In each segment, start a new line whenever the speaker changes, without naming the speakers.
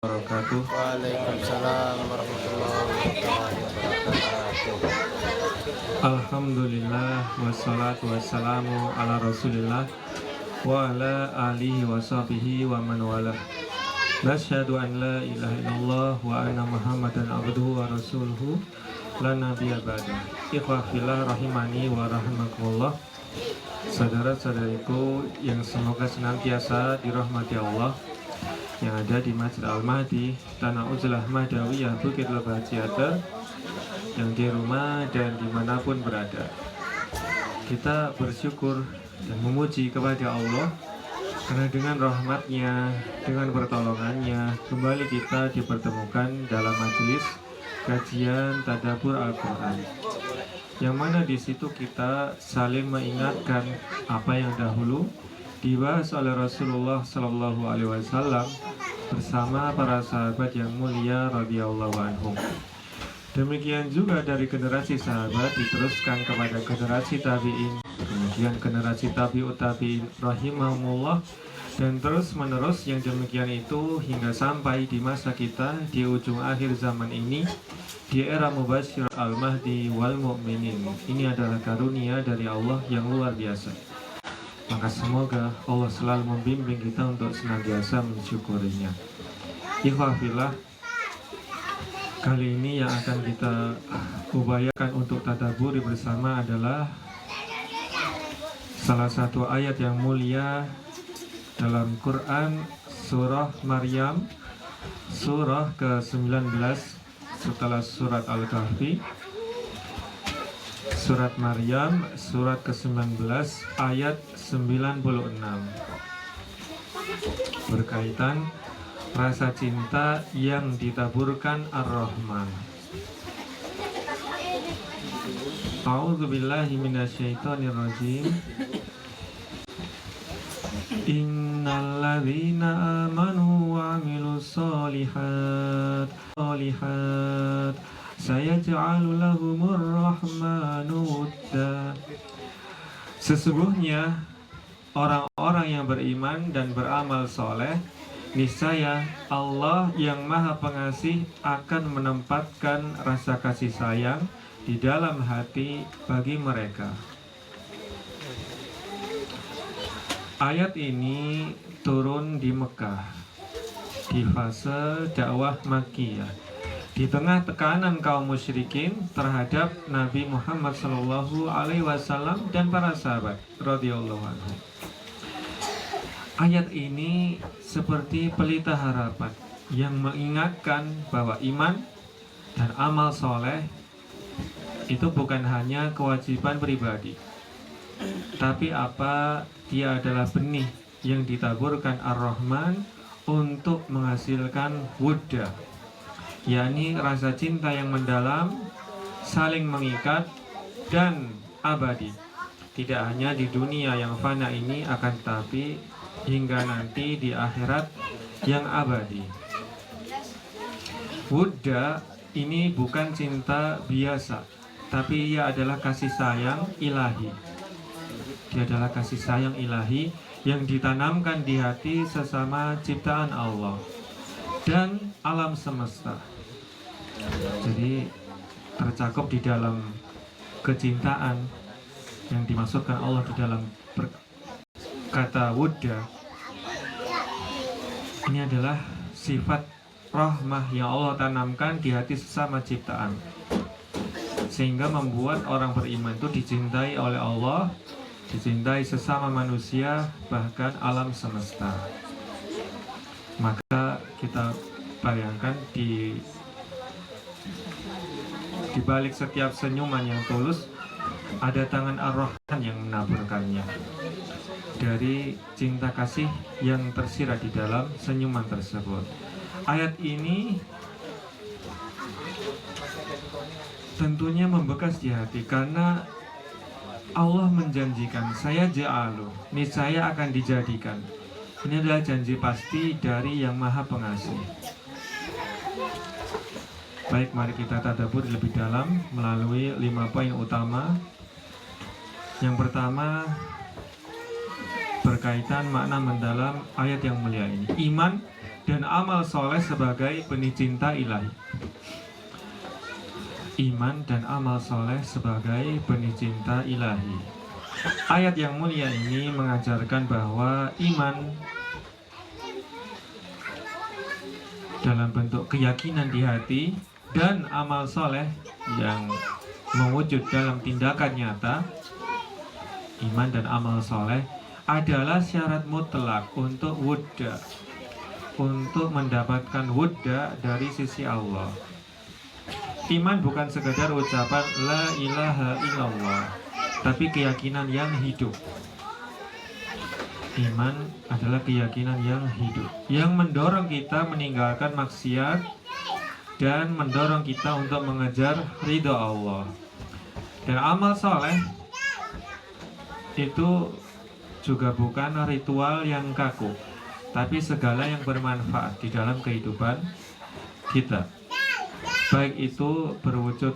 Wabarakatuh.
Waalaikumsalam warahmatullahi wabarakatuh.
Alhamdulillah wassalatu wassalamu ala rasulillah wa ala alihi wa sahbihi wa man wala. Nasyhadu an la ilaha illallah wa anna muhammadan abduhu wa rasuluhu la nabiyya ba'da. Ikhwah fillah rahimani wa rahimakumullah. Saudara-saudariku yang semoga senantiasa dirahmati Allah, yang ada di Masjid Al-Mahdi, Tanah Uzlah Mahdawiyah Bukit Lebah Ciater, yang di rumah dan dimanapun berada. Kita bersyukur dan memuji kepada Allah karena dengan rahmatnya, dengan pertolongannya, kembali kita dipertemukan dalam majelis kajian tadabbur Al-Quran, yang mana di situ kita saling mengingatkan apa yang dahulu dibahas oleh Rasulullah Sallallahu Alaihi Wasallam bersama para sahabat yang mulia radhiyallahu anhum. Demikian juga dari generasi sahabat diteruskan kepada generasi tabi'in, kemudian generasi tabi'ut tabi'in rahimahumullah, dan terus menerus yang demikian itu hingga sampai di masa kita di ujung akhir zaman ini, di era Mubasyir Al-Mahdi wal Mu'minin. Ini adalah karunia dari Allah yang luar biasa. Maka semoga Allah selalu membimbing kita untuk senantiasa mensyukurinya. Ikhwah fillah, kali ini yang akan kita upayakan untuk tadabburi bersama adalah salah satu ayat yang mulia dalam Quran, surah Maryam, surah ke-19 setelah surat Al-Kahfi. Surat Maryam, surat ke-19 ayat 96, berkaitan rasa cinta yang ditaburkan Ar-Rahman. A'udzubillahi minasyaitonirrajim. Innalladzina amanu wa amilus solihat sayaj'alu lahumur rahmanu wudda. Sesungguhnya orang-orang yang beriman dan beramal soleh, niscaya Allah yang Maha Pengasih akan menempatkan rasa kasih sayang di dalam hati bagi mereka. Ayat ini turun di Mekah di fase dakwah Makkiyah, di tengah tekanan kaum musyrikin terhadap Nabi Muhammad Sallallahu Alaihi Wasallam dan para sahabat radhiyallahu anhu. Ayat ini seperti pelita harapan yang mengingatkan bahwa iman dan amal soleh itu bukan hanya kewajiban pribadi, tapi dia adalah benih yang ditaburkan Ar-Rahman untuk menghasilkan wudda, yakni rasa cinta yang mendalam, saling mengikat dan abadi. Tidak hanya di dunia yang fana ini, akan tetapi hingga nanti di akhirat yang abadi. Wudda ini bukan cinta biasa, tapi ia adalah kasih sayang ilahi. Dia adalah kasih sayang ilahi yang ditanamkan di hati sesama ciptaan Allah dan alam semesta. Jadi tercakup di dalam kecintaan yang dimaksudkan Allah di dalam kata wudda. Ini adalah sifat rahmah yang Allah tanamkan di hati sesama ciptaan, sehingga membuat orang beriman itu dicintai oleh Allah, dicintai sesama manusia, bahkan alam semesta. Maka kita bayangkan di balik setiap senyuman yang tulus ada tangan Ar-Rahman yang menaburkannya, dari cinta kasih yang tersirat di dalam senyuman tersebut. Ayat ini tentunya membekas di hati karena Allah menjanjikan, saya ja'alu, niscaya akan dijadikan. Ini adalah janji pasti dari Yang Maha Pengasih. Baik, mari kita tadabbur lebih dalam melalui 5 poin utama. Yang pertama, berkaitan makna mendalam ayat yang mulia ini. Iman dan amal soleh sebagai benih cinta ilahi. Iman dan amal soleh sebagai benih cinta ilahi. Ayat yang mulia ini mengajarkan bahwa iman dalam bentuk keyakinan di hati dan amal soleh yang mewujud dalam tindakan nyata, iman dan amal soleh adalah syarat mutlak untuk wudda, untuk mendapatkan wudda dari sisi Allah. Iman bukan sekedar ucapan la ilaha illallah, tapi keyakinan yang hidup. Iman adalah keyakinan yang hidup, yang mendorong kita meninggalkan maksiat dan mendorong kita untuk mengejar ridho Allah. Dan amal soleh itu juga bukan ritual yang kaku, tapi segala yang bermanfaat di dalam kehidupan kita. Baik itu berwujud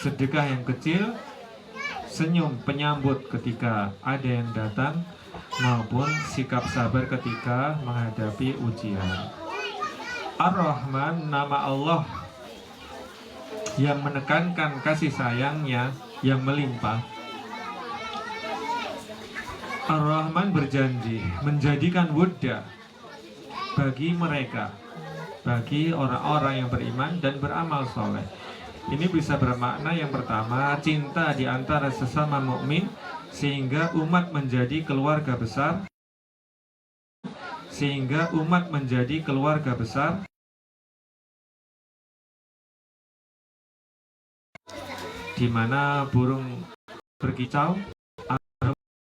sedekah yang kecil, senyum penyambut ketika ada yang datang, maupun sikap sabar ketika menghadapi ujian. Ar-Rahman, nama Allah yang menekankan kasih sayangnya yang melimpah. Ar-Rahman berjanji menjadikan wudda bagi mereka, bagi orang-orang yang beriman dan beramal soleh. Ini bisa bermakna yang pertama, cinta di antara sesama mukmin sehingga umat menjadi keluarga besar, sehingga umat menjadi keluarga besar, di mana burung berkicau,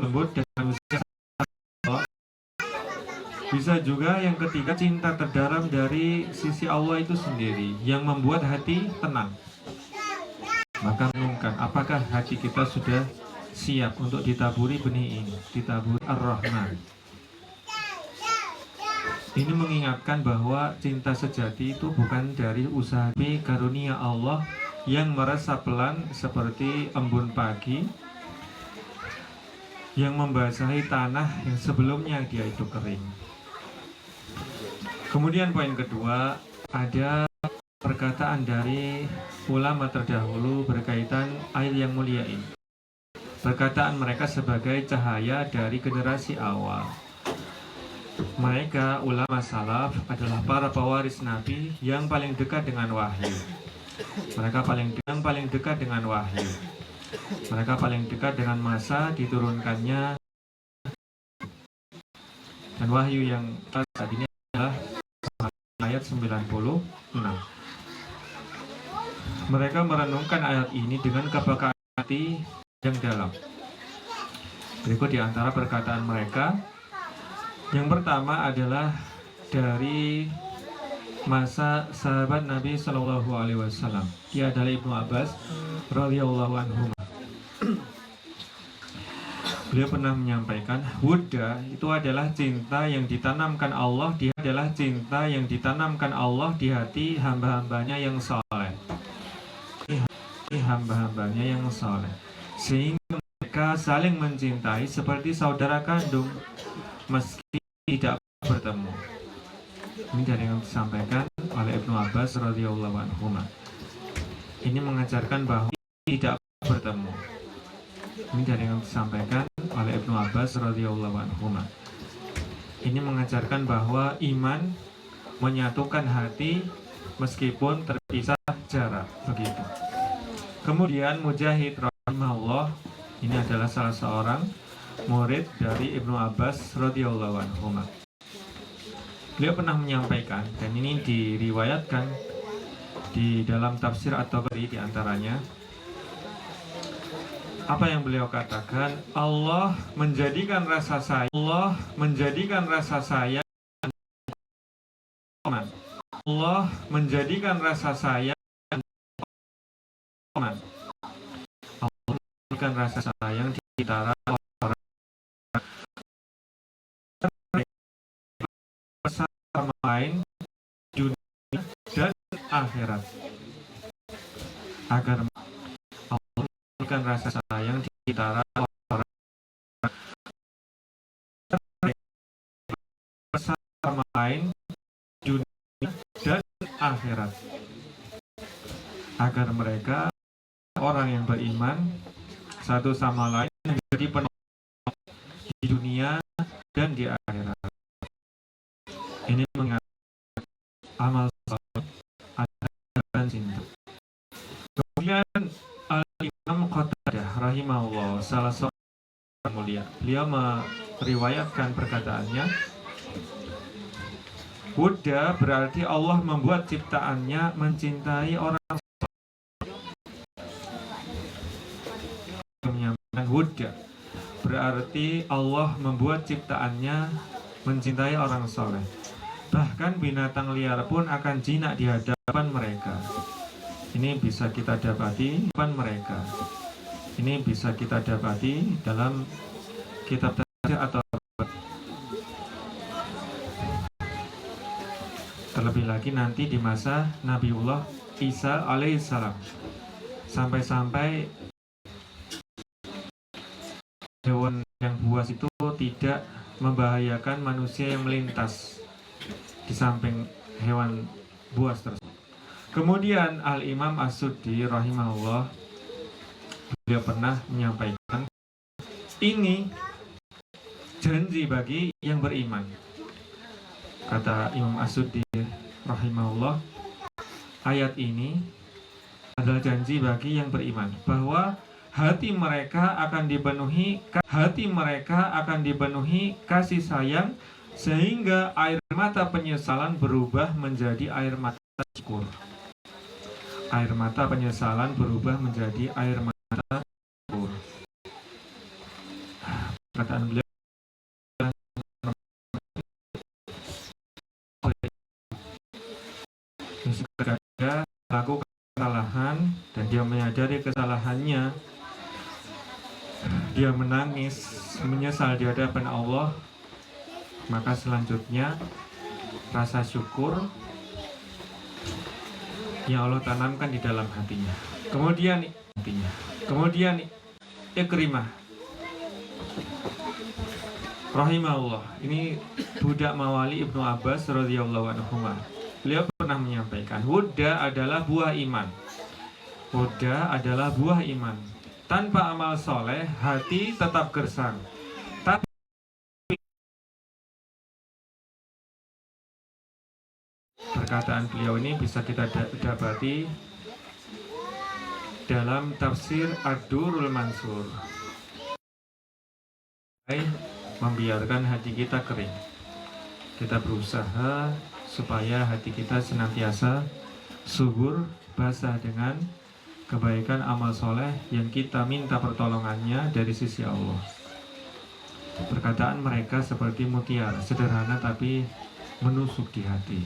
lembut dan manusia. Bisa juga yang ketiga, cinta terdalam dari sisi Allah itu sendiri yang membuat hati tenang. Maka renungkan, apakah hati kita sudah siap untuk ditaburi benih ini, ditaburi Ar-Rahman. Ini mengingatkan bahwa cinta sejati itu bukan dari usaha, tapi karunia Allah yang meresap pelan seperti embun pagi yang membasahi tanah yang sebelumnya dia itu kering. Kemudian poin kedua, ada perkataan dari ulama terdahulu berkaitan ayat yang mulia ini. Perkataan mereka sebagai cahaya dari generasi awal. Mereka ulama salaf adalah para pewaris Nabi yang paling dekat dengan wahyu. Mereka paling dekat dengan wahyu. Mereka paling dekat dengan masa diturunkannya, dan wahyu yang saat ini adalah ayat 96. Mereka merenungkan ayat ini dengan kepekaan hati yang dalam. Berikut di antara perkataan mereka. Yang pertama adalah dari masa sahabat Nabi Shallallahu Alaihi Wasallam. Dia adalah Ibnu Abbas radhiyallahu anhu. Beliau pernah menyampaikan, wudda itu adalah cinta yang ditanamkan Allah, di hati hamba-hambanya yang saleh. Hamba-hambanya yang saleh, sehingga mereka saling mencintai seperti saudara kandung meski tidak bertemu. Ini dari yang disampaikan oleh Ibnu Abbas radhiyallahu anhu. Ini mengajarkan bahwa tidak bertemu. Ini dari yang disampaikan oleh Ibnu Abbas radhiyallahu anhu. Ini mengajarkan bahwa iman menyatukan hati meskipun terpisah jarak, begitu. Kemudian Mujahid rahimahullah, ini adalah salah seorang murid dari Ibnu Abbas radhiyallahu anhu. Beliau pernah menyampaikan, dan ini diriwayatkan di dalam tafsir At-Tabari di antaranya, apa yang beliau katakan, Allah menjadikan rasa sayang, Allah menjadikan rasa sayang, Allah menjadikan rasa sayang, Allah menjadikan rasa sayang di antara orang bersama lain dunia dan akhirat, agar Allah menjadikan rasa sayang di antara orang bersama lain dunia dan akhirat, agar mereka orang yang beriman satu sama lain menjadi penolong di dunia dan di akhirat. Ini mengatakan amal saleh adalah cinta. Kemudian Al-Imam Qatadah rahimahullah, salah seorang mulia, beliau meriwayatkan perkataannya, Wudda berarti Allah membuat ciptaannya mencintai orang. Wudda berarti Allah membuat ciptaannya mencintai orang soleh. Bahkan binatang liar pun akan jinak di hadapan mereka. Ini bisa kita dapati depan mereka. Ini bisa kita dapati dalam kitab tafsir atau terlebih lagi nanti di masa Nabiullah Isa alaihissalam, sampai-sampai hewan yang buas itu tidak membahayakan manusia yang melintas di samping hewan buas tersebut. Kemudian Al-Imam As-Suddi rahimahullah, beliau pernah menyampaikan, ini janji bagi yang beriman. Kata Imam As-Suddi rahimahullah, ayat ini adalah janji bagi yang beriman, bahwa hati mereka akan dipenuhi kasih sayang, sehingga air mata penyesalan berubah menjadi air mata syukur. Air mata penyesalan berubah menjadi air mata syukur. Perkataan beliau, ketika melakukan kesalahan dan dia menyadari kesalahannya, dia menangis, menyesal di hadapan Allah, maka selanjutnya rasa syukur yang Allah tanamkan di dalam hatinya. Kemudian Ikrimah rahimahullah, ini budak mawali Ibnu Abbas radhiyallahu anhu, beliau pernah menyampaikan, Wudda adalah buah iman. Wudda adalah buah iman. Tanpa amal soleh, hati tetap gersang. Tapi perkataan beliau ini bisa kita dapati dalam tafsir Ad-Durrul Mansur. Membiarkan hati kita kering. Kita berusaha supaya hati kita senantiasa subur, basah dengan kebaikan amal soleh yang kita minta pertolongannya dari sisi Allah. Perkataan mereka seperti mutiara, sederhana tapi menusuk di hati.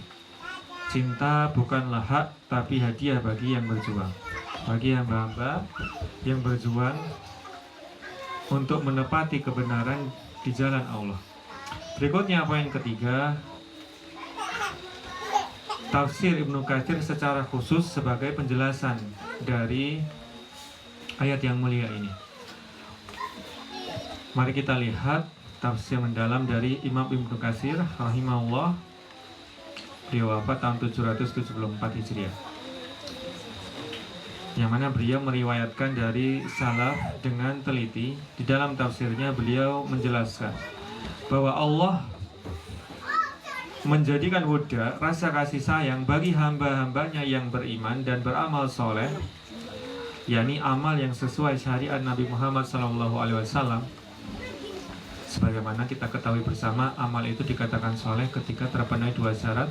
Cinta bukanlah hak, tapi hadiah bagi yang berjuang, bagi hamba-hamba yang berjuang untuk menepati kebenaran di jalan Allah. Berikutnya poin ketiga, tafsir Ibnu Katsir secara khusus sebagai penjelasan dari ayat yang mulia ini. Mari kita lihat tafsir mendalam dari Imam Ibnu Katsir rahimahullah. Beliau wafat tahun 774 Hijriah, yang mana beliau meriwayatkan dari salaf dengan teliti. Di dalam tafsirnya beliau menjelaskan bahwa Allah menjadikan wudda, rasa kasih sayang, bagi hamba-hambanya yang beriman dan beramal soleh, yakni amal yang sesuai syariat Nabi Muhammad SAW. Sebagaimana kita ketahui bersama, amal itu dikatakan soleh ketika terpenuhi dua syarat,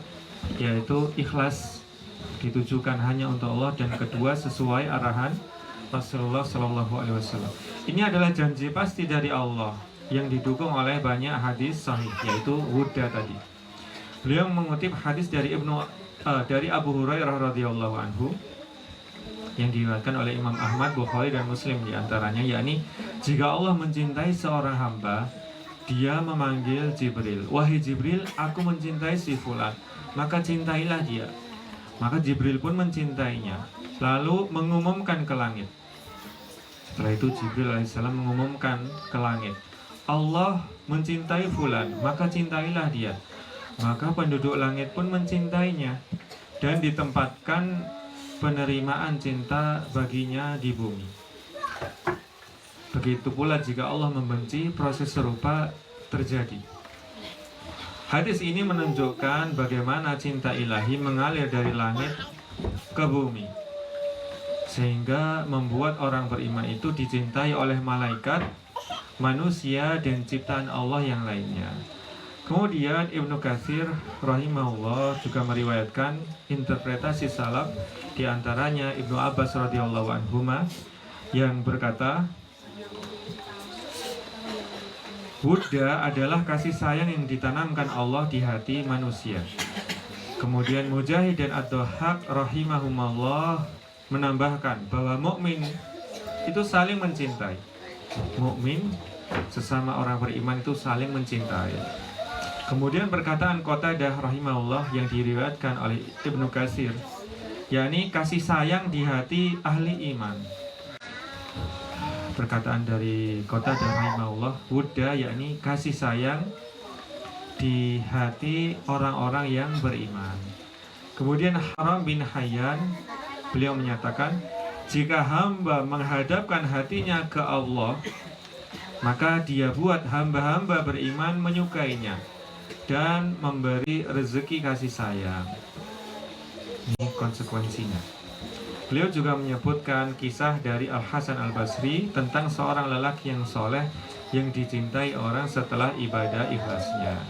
yaitu ikhlas, ditujukan hanya untuk Allah, dan kedua sesuai arahan Rasulullah SAW. Ini adalah janji pasti dari Allah yang didukung oleh banyak hadis sahih, yaitu wudda tadi. Beliau mengutip hadis dari Abu Hurairah radhiyallahu anhu yang diriwayatkan oleh Imam Ahmad, Bukhari dan Muslim diantaranya, yakni jika Allah mencintai seorang hamba, dia memanggil Jibril, wahai Jibril, aku mencintai si fulan, maka cintailah dia. Maka Jibril pun mencintainya, lalu mengumumkan ke langit. Setelah itu Jibril alaihissalam mengumumkan ke langit, Allah mencintai fulan, maka cintailah dia. maka penduduk langit pun mencintainya dan ditempatkan penerimaan cinta baginya di bumi. Begitu pula jika Allah membenci, proses serupa terjadi. Hadis ini menunjukkan bagaimana cinta ilahi mengalir dari langit ke bumi, sehingga membuat orang beriman itu dicintai oleh malaikat, manusia, dan ciptaan Allah yang lainnya. Kemudian Ibnu Katsir rahimahullah juga meriwayatkan interpretasi salaf, diantaranya Ibnu Abbas radhiyallahu anhuma yang berkata, Buddha adalah kasih sayang yang ditanamkan Allah di hati manusia. Kemudian Mujahid dan Ad-Dhahhak rahimahumullah menambahkan bahwa mukmin itu saling mencintai. Mukmin sesama orang beriman itu saling mencintai. Kemudian perkataan Qatadah rahimahullah yang diriwayatkan oleh Ibnu Katsir, yakni kasih sayang di hati ahli iman. Perkataan dari Qatadah rahimahullah, Buddha yakni kasih sayang di hati orang-orang yang beriman. Kemudian Haram bin Hayyan, beliau menyatakan, jika hamba menghadapkan hatinya ke Allah, maka dia buat hamba-hamba beriman menyukainya dan memberi rezeki kasih sayang. Ini konsekuensinya. Beliau juga menyebutkan kisah dari Al-Hasan Al-Basri tentang seorang lelaki yang soleh yang dicintai orang setelah ibadah ikhlasnya.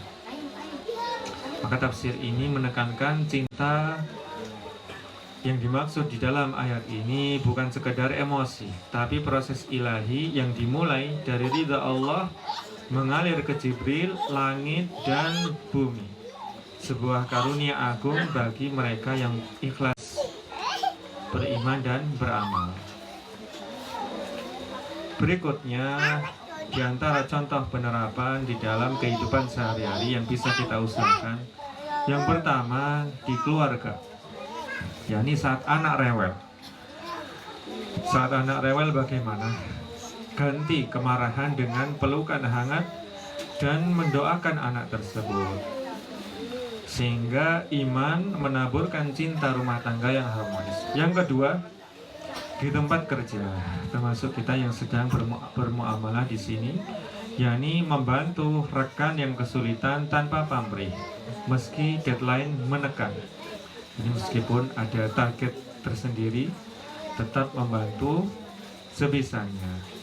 Maka tafsir ini menekankan cinta yang dimaksud di dalam ayat ini bukan sekedar emosi, tapi proses ilahi yang dimulai dari ridha Allah mengalir ke Jibril, langit, dan bumi. Sebuah karunia agung bagi mereka yang ikhlas beriman dan beramal. Berikutnya, di antara contoh penerapan di dalam kehidupan sehari-hari yang bisa kita usahakan, yang pertama di keluarga, yakni saat anak rewel. Saat anak rewel bagaimana? Ganti kemarahan dengan pelukan hangat dan mendoakan anak tersebut, sehingga iman menaburkan cinta rumah tangga yang harmonis. Yang kedua, di tempat kerja, termasuk kita yang sedang bermuamalah di sini, yakni membantu rekan yang kesulitan tanpa pamrih, meski deadline menekan. Jadi meskipun ada target tersendiri, tetap membantu sebisanya.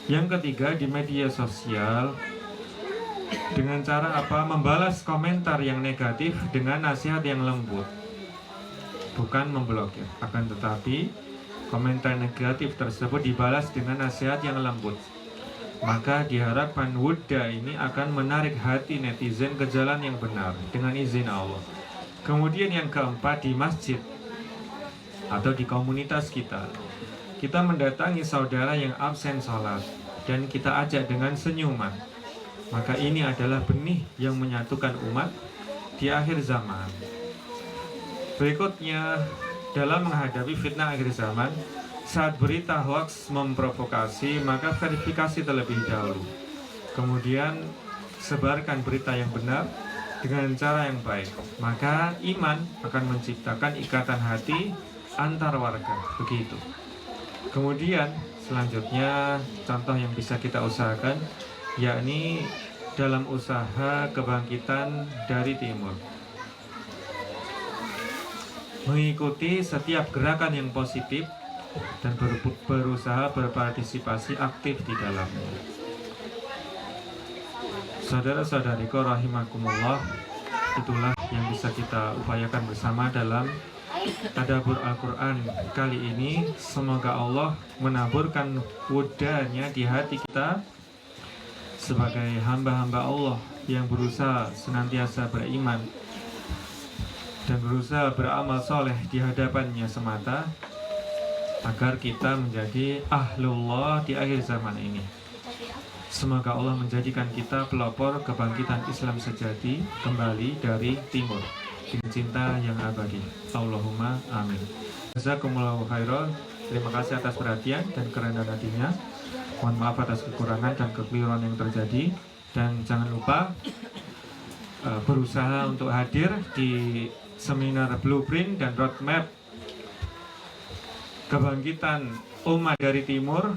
Yang ketiga, di media sosial, dengan cara apa? Membalas komentar yang negatif dengan nasihat yang lembut, bukan memblokir. Akan tetapi komentar negatif tersebut dibalas dengan nasihat yang lembut, maka diharapkan Buddha ini akan menarik hati netizen ke jalan yang benar dengan izin Allah. Kemudian yang keempat, di masjid atau di komunitas kita, kita mendatangi saudara yang absen sholat dan kita ajak dengan senyuman. Maka ini adalah benih yang menyatukan umat di akhir zaman. Berikutnya, dalam menghadapi fitnah akhir zaman, saat berita hoaks memprovokasi, maka verifikasi terlebih dahulu. Kemudian, sebarkan berita yang benar dengan cara yang baik. Maka iman akan menciptakan ikatan hati antar warga. Begitu. Kemudian, selanjutnya, contoh yang bisa kita usahakan, yakni dalam usaha kebangkitan dari timur, mengikuti setiap gerakan yang positif dan berusaha berpartisipasi aktif di dalamnya. Saudara-saudariku rahimakumullah, itulah yang bisa kita upayakan bersama dalam tadabbur Al-Quran kali ini. Semoga Allah menaburkan Buddha-Nya di hati kita sebagai hamba-hamba Allah yang berusaha senantiasa beriman dan berusaha beramal soleh di hadapannya semata, agar kita menjadi ahlullah di akhir zaman ini. Semoga Allah menjadikan kita pelopor kebangkitan Islam sejati kembali dari timur dengan cinta yang abadi. Allahumma amin. Jazakumullahu khairan. Terima kasih atas perhatian dan kerendahan hatinya. Mohon maaf atas kekurangan dan kekeliruan yang terjadi. Dan jangan lupa berusaha untuk hadir di seminar Blueprint dan Roadmap Kebangkitan Umat dari Timur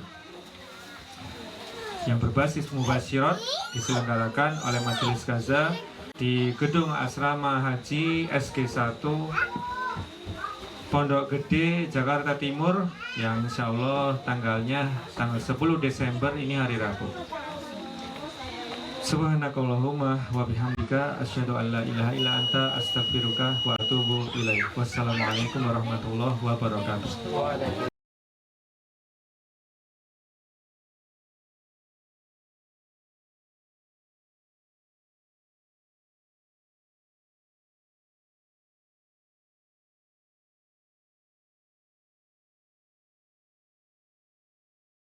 yang berbasis Mubasyirat diselenggarakan oleh Majelis Gaza di Gedung Asrama Haji SG1 Pondok Gede, Jakarta Timur, yang insya Allah tanggal 10 Desember ini hari Rabu. Subhanakallahumma wa bihamdika asyhadu an la ilaha illa anta astaghfiruka wa atubu ilaik. Wassalamualaikum warahmatullahi wabarakatuh.